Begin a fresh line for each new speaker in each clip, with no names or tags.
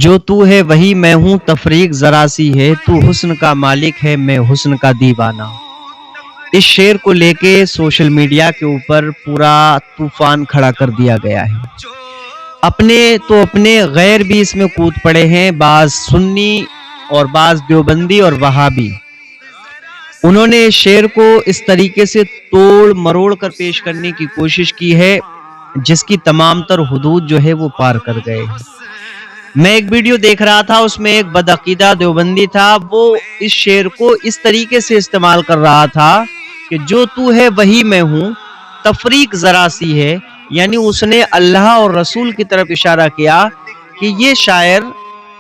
जो तू है वही मैं हूँ, तफरीक जरा सी है, तू हुस्न का मालिक है, मैं हुस्न का दीवाना। इस शेर को लेके सोशल मीडिया के ऊपर पूरा तूफान खड़ा कर दिया गया है। अपने गैर भी इसमें कूद पड़े हैं, बाज सुन्नी और बाज देवबंदी और वहाबी। उन्होंने इस शेर को इस तरीके से तोड़ मरोड़ कर पेश करने की कोशिश की है जिसकी तमाम तर हुदूद जो है वो पार कर गए। मैं एक वीडियो देख रहा था, उसमें एक बदअकीदा देवबंदी था, वो इस शेर को इस तरीके से इस्तेमाल कर रहा था कि जो तू है वही मैं हूँ, तफरीक जरा सी है। यानी उसने अल्लाह और रसूल की तरफ इशारा किया कि ये शायर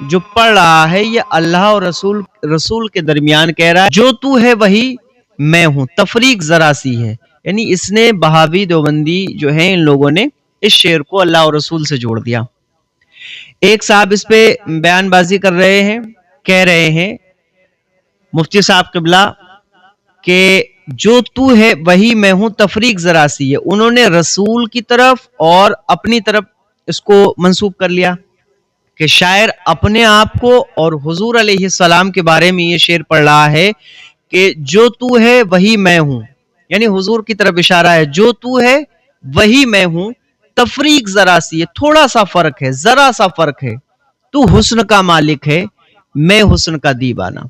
जो पढ़ रहा है ये अल्लाह और रसूल के दरमियान कह रहा है, जो तू है वही मैं हूँ, तफरीक जरा सी है। यानी इसने बहावी देवबंदी जो है, इन लोगों ने इस शेर को अल्लाह और रसूल से जोड़ दिया। एक साहब इस पे बयानबाजी कर रहे हैं, कह रहे हैं मुफ्ती साहब किबला के जो तू है वही मैं हूं, तफरीक जरा सी है। उन्होंने रसूल की तरफ और अपनी तरफ इसको मंसूब कर लिया कि शायर अपने आप को और हुजूर अलैहिस्सलाम के बारे में ये शेर पढ़ रहा है कि जो तू है वही मैं हूं, यानी हुजूर की तरफ इशारा है, जो तू है वही मैं हूं, तफरीक जरा सी है, थोड़ा सा फर्क है, जरा सा फर्क है, तू हुस्न का मालिक है, मैं हुस्न का दीवाना।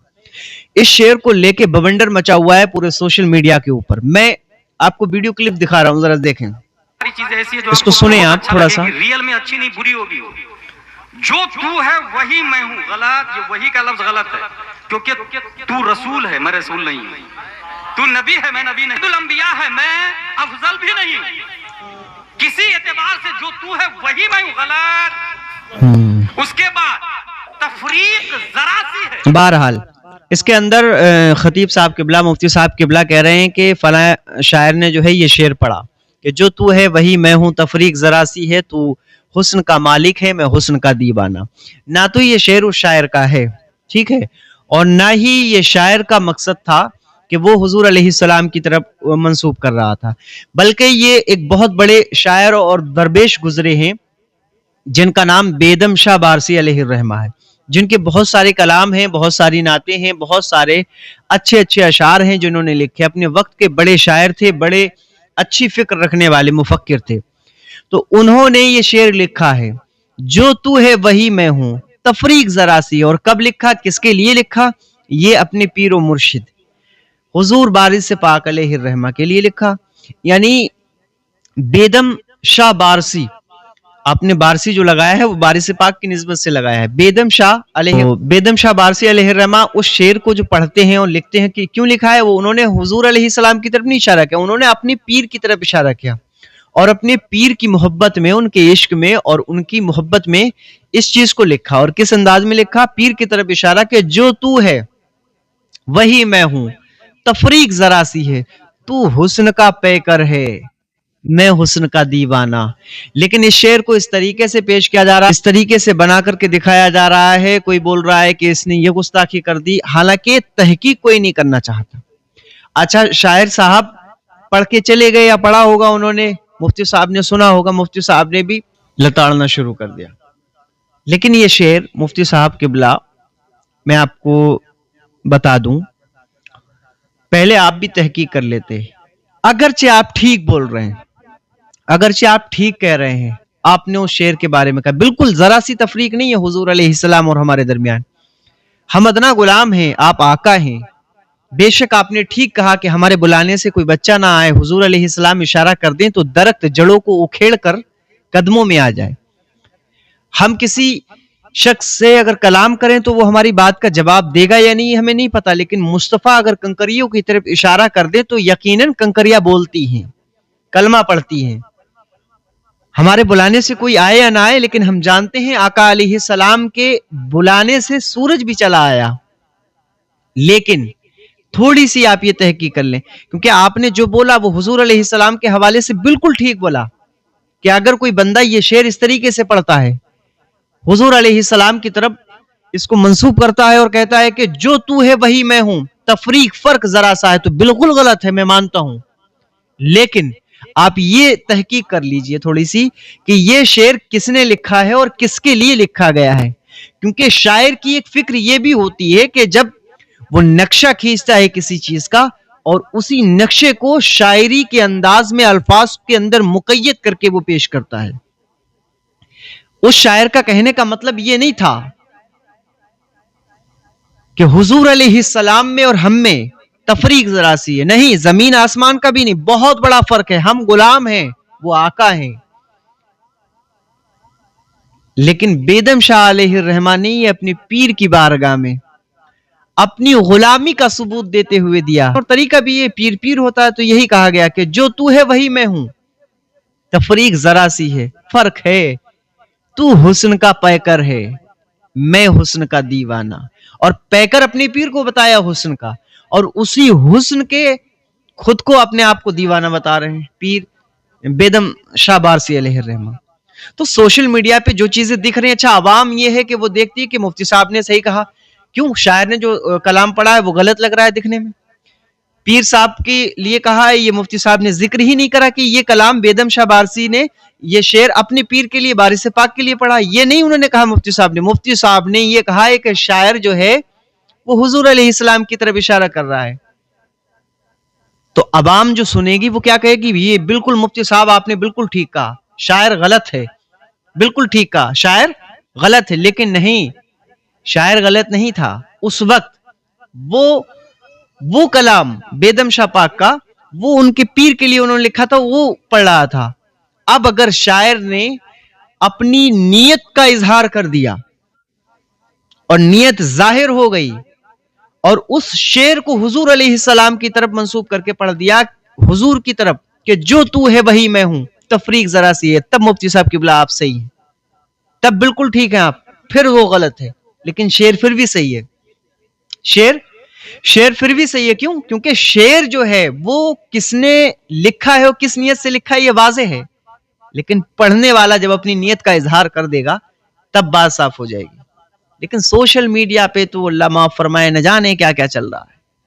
इस शेर को लेके बवंडर मचा हुआ है पूरे सोशल मीडिया के ऊपर। मैं आपको वीडियो क्लिप दिखा रहा हूं, जरा देखें, इसको सुने आप थोड़ा सा।
रियल में अच्छी नहीं बुरी होगी। जो तू है वही मैं हूं, गलत, ये वही का लफ्ज गलत है, क्योंकि तू रसूल है, मैं रसूल नहीं हूं। तू नबी है, मैं नबी नहीं। तू अंबिया है, मैं अफजल भी नहीं हूं। किसी एतबार से जो तू है वही मैं हूं, गलत। उसके बाद तफरीक जरा सी है।
बहरहाल इसके अंदर खतीब साहब किबला, मुफ्ती साहब किबला कह रहे हैं कि फला शायर ने जो है ये शेर पढ़ा कि जो तू है वही मैं हूं, तफरीक जरा सी है, तू हुस्न का मालिक है, मैं हुस्न का दीवाना। ना तो ये शेर उस शायर का है, ठीक है, और ना ही ये शायर का मकसद था कि वो हुजूर अलैहिस्सलाम की तरफ मंसूब कर रहा था, बल्कि ये एक बहुत बड़े शायर और दरवेश गुजरे हैं जिनका नाम बेदम शाह बारसी अलैहिर्रहमा है, जिनके बहुत सारे कलाम हैं, बहुत सारी नातें हैं, बहुत सारे अच्छे अच्छे अशार हैं जिन्होंने लिखे। अपने वक्त के बड़े शायर थे, बड़े अच्छी फिक्र रखने वाले मुफक्किर थे। तो उन्होंने ये शेर लिखा है, जो तू है वही मैं हूं, तफरीक जरा सी। और कब लिखा, किसके लिए लिखा? ये अपने पीर और मुर्शिद हुजूर बारिश पाक अलैहिर्रहमा के लिए लिखा। यानी बेदम शाह बारसी, आपने बारसी जो लगाया है वो बारिश पाक की निस्बत से लगाया है। बेदम शाह बारसी अलैहिर्रहमा उस शेर को जो पढ़ते हैं और लिखते हैं कि क्यों लिखा है, वो उन्होंने हुजूर अलैहिस्सलाम की तरफ नहीं इशारा किया, उन्होंने अपने पीर की तरफ इशारा किया और अपने पीर की मोहब्बत में, उनके इश्क में और उनकी मोहब्बत में इस चीज को लिखा। और किस अंदाज में लिखा? पीर की तरफ इशारा कि जो तू है वही मैं हूं, तफरीक जरा सी है, तू हुस्न का पैकर है, मैं हुस्न का दीवाना। लेकिन इस शेर को इस तरीके से पेश किया जा रहा है, इस तरीके से बना करके दिखाया जा रहा है, कोई बोल रहा है कि इसने ये गुस्ताखी कर दी, हालांकि तहकीक कोई नहीं करना चाहता। अच्छा, शायर साहब पढ़ के चले गए या पढ़ा होगा उन्होंने, मुफ्ती साहब ने सुना होगा, मुफ्ती साहब ने भी लताड़ना शुरू कर दिया। लेकिन ये शेर मुफ्ती साहब किबला, मैं आपको बता दूं, पहले आप भी तहकीक कर लेते। अगरचे आप ठीक बोल रहे हैं, अगरचे आप ठीक कह रहे हैं, आपने उस शेर के बारे में कहा, बिल्कुल जरा सी तफरीक नहीं है हुजूर अलैहिस्सलाम और हमारे दरमियान। हम अदना गुलाम हैं, आप आका हैं। बेशक आपने ठीक कहा कि हमारे बुलाने से कोई बच्चा ना आए, हुजूर अलैहिस्सलाम इशारा कर दें तो दरख्त जड़ों को उखेड़ कर कदमों में आ जाए। हम किसी शख्स से अगर कलाम करें तो वो हमारी बात का जवाब देगा या नहीं हमें नहीं पता, लेकिन मुस्तफा अगर कंकरियों की तरफ इशारा कर दे तो यकीनन कंकरियां बोलती हैं, कलमा पढ़ती हैं। हमारे बुलाने से कोई आए या ना आए, लेकिन हम जानते हैं आका अलैहिस्सलाम के बुलाने से सूरज भी चला आया। लेकिन थोड़ी सी आप ये तहकीक कर लें, क्योंकि आपने जो बोला वो हुजूर अलैहिस्सलाम के हवाले से बिल्कुल ठीक बोला कि अगर कोई बंदा ये शेर इस तरीके से पढ़ता है, हुजूर अलैहिस्सलाम की तरफ इसको मंसूब करता है और कहता है कि जो तू है वही मैं हूं, तफरीक फर्क जरा सा है, तो बिल्कुल गलत है, मैं मानता हूं। लेकिन आप ये तहकीक कर लीजिए थोड़ी सी कि ये शेर किसने लिखा है और किसके लिए लिखा गया है। کیونکہ شاعر کی ایک فکر یہ بھی ہوتی ہے کہ جب وہ نقشہ کھینچتا ہے کسی چیز کا اور اسی نقشے کو شاعری کے انداز میں الفاظ کے اندر مقید کر کے وہ پیش کرتا ہے. اس شاعر کا کہنے کا مطلب یہ نہیں تھا کہ حضور علیہ السلام میں اور ہم میں تفریق ذرا سی ہے. نہیں، زمین آسمان کا بھی نہیں، بہت بڑا فرق ہے. ہم غلام ہیں، وہ آقا ہیں. لیکن بیدم شاہ علیہ الرحمن نے یہ اپنی پیر کی بارگاہ میں اپنی غلامی کا ثبوت دیتے ہوئے دیا. اور طریقہ بھی یہ پیر ہوتا ہے تو یہی کہا گیا کہ جو تو ہے وہی میں ہوں، تفریق ذرا سی ہے، فرق ہے. تو حسن کا پیکر ہے، میں حسن کا دیوانہ. اور پیکر اپنے پیر کو بتایا حسن کا، اور اسی حسن کے خود کو اپنے آپ کو دیوانہ بتا رہے ہیں پیر بیدم شاہ بارسی علیہ الرحمن. تو سوشل میڈیا پہ جو چیزیں دکھ رہی ہیں، اچھا عوام یہ ہے کہ وہ دیکھتی ہے کہ مفتی صاحب نے صحیح کہا. کیوں؟ شاعر نے جو کلام پڑھا ہے وہ غلط لگ رہا ہے دکھنے میں. پیر صاحب کے لیے کہا ہے، یہ مفتی صاحب نے ذکر ہی نہیں کرا کہ یہ کلام بیدم شاہ بارسی نے یہ شعر اپنے پیر کے لیے، وارث پاک کے لیے پڑھا. یہ نہیں انہوں نے کہا مفتی صاحب نے یہ کہا ہے کہ شاعر جو ہے وہ حضور علیہ السلام کی طرف اشارہ کر رہا ہے. تو عوام جو سنے گی وہ کیا کہے گی؟ یہ بالکل مفتی صاحب آپ نے بالکل ٹھیک کہا، شاعر غلط ہے. بالکل ٹھیک کہا، شاعر غلط ہے. لیکن نہیں، شاعر غلط نہیں تھا. اس وقت وہ کلام بیدم شاہ پاک کا وہ ان کے پیر کے لیے انہوں نے لکھا تھا، وہ پڑھ رہا تھا. اب اگر شاعر نے اپنی نیت کا اظہار کر دیا اور نیت ظاہر ہو گئی اور اس شعر کو حضور علیہ السلام کی طرف منسوب کر کے پڑھ دیا، حضور کی طرف، کہ جو تو ہے وہی میں ہوں، تفریق ذرا سی ہے، تب مفتی صاحب قبلہ آپ صحیح ہیں، تب بالکل ٹھیک ہے آپ. پھر وہ غلط ہے. لیکن شعر پھر بھی صحیح ہے. شعر پھر بھی صحیح ہے. کیوں؟ کیونکہ شعر جو ہے وہ کس نے لکھا ہے اور کس نیت سے لکھا ہے یہ واضح ہے. لیکن پڑھنے والا جب اپنی نیت کا اظہار کر دے گا تب بات صاف ہو جائے گی. لیکن سوشل میڈیا پہ تو اللہ معاف فرمائے نہ جانے کیا کیا چل رہا ہے.